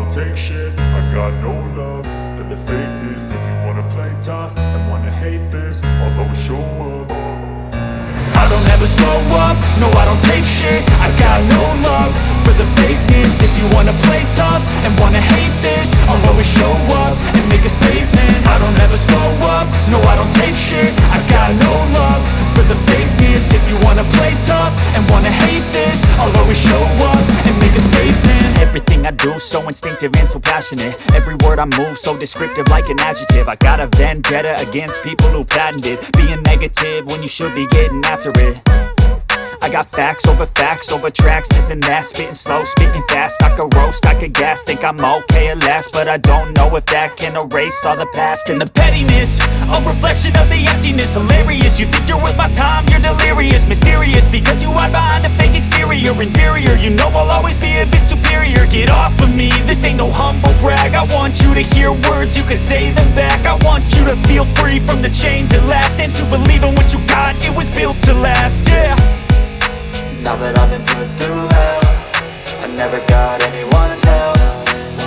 don't take shit. I got no love for the fakeness. If you wanna play tough and wanna hate this, I'll always show up. I don't ever slow up, no I don't take shit. I got no love for the fakeness. If you wanna play tough and wanna hate this, I'll always show up and make a statement. I don't ever slow up, no I don't take shit. I got no love for the fakeness. If you wanna play tough and wanna hate this, I'll always show up and make a statement. Everything I do so instinctive and so passionate. Every word I move so descriptive like an adjective. I got a vendetta against people who patented being negative when you should be getting after it. I got facts over tracks, this and that. Spitting slow, spitting fast, I could roast, I could gas. Think I'm okay at last, but I don't know if that can erase all the past. And the pettiness, a reflection of the emptiness. Hilarious, you think you're worth my time, you're delirious. Mysterious, because you hide behind a fake exterior. Inferior, you know I'll always be a bit superior. Get off of me, this ain't no humble brag. I want you to hear words, you can say them back. I want you to feel free from the chains at last, and to believe in what you got, it was built to last, yeah. Now that I've been put through hell, I never got anyone's help.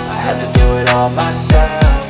I had to do it all myself.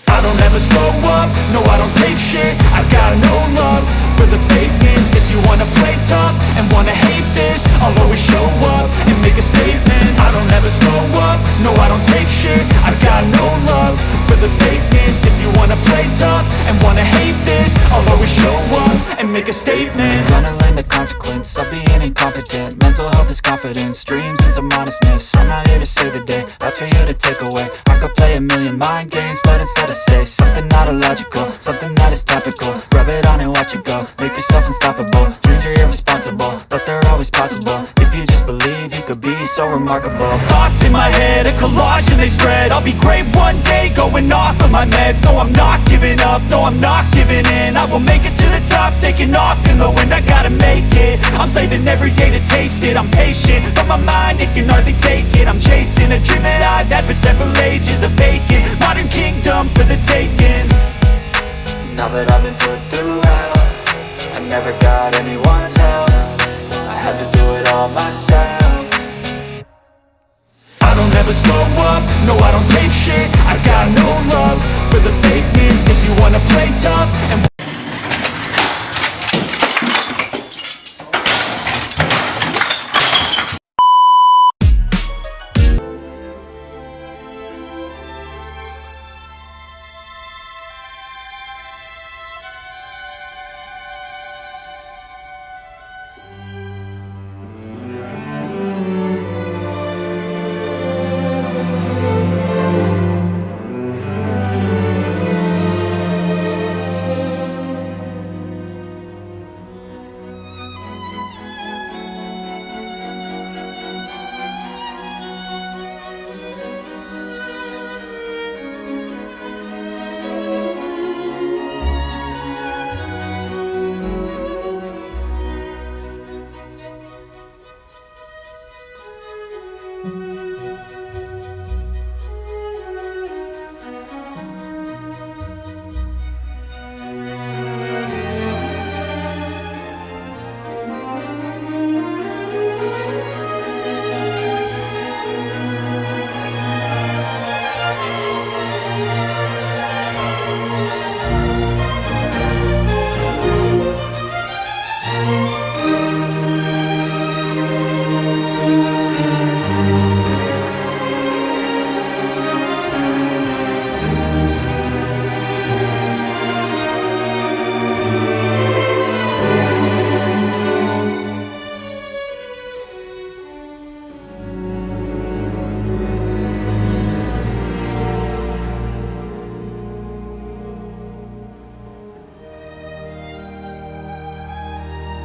I don't ever slow up, no I don't take shit. I got no love for the fakeness. If you wanna play tough and wanna hate this, I'll always show up and make a statement. I don't ever slow up, no I don't take shit. I got no love for the fakeness. If you wanna play tough and wanna hate this, I'll always show up and make a statement. Gonna learn the consequence of being incompetent. Mental health is confidence, dreams and some honestness. I'm not here to save the day, that's for you to take away. I could play a million mind games, but instead I say something not illogical, something that is topical. Rub it on and watch it go, make yourself unstoppable. Dreams are irresponsible, but they're always possible. If you just believe, you could be so remarkable. Thoughts in my head, a collage and they spread. I'll be great one day, going off of my meds. No, I'm not giving up, no, I'm not giving in. I will make it to the top, taking off in the wind. I gotta make it, I'm saving every day to taste it. I'm patient, but my mind, it can hardly take it. I'm chasing a dream that I've had for several ages. A vacant, modern kingdom for the taking. Now that I've been put through hell, I never got anyone's help. I had to do it all myself. I don't ever slow up, no I don't take shit. I got no love for the fakeness. If you wanna play tough and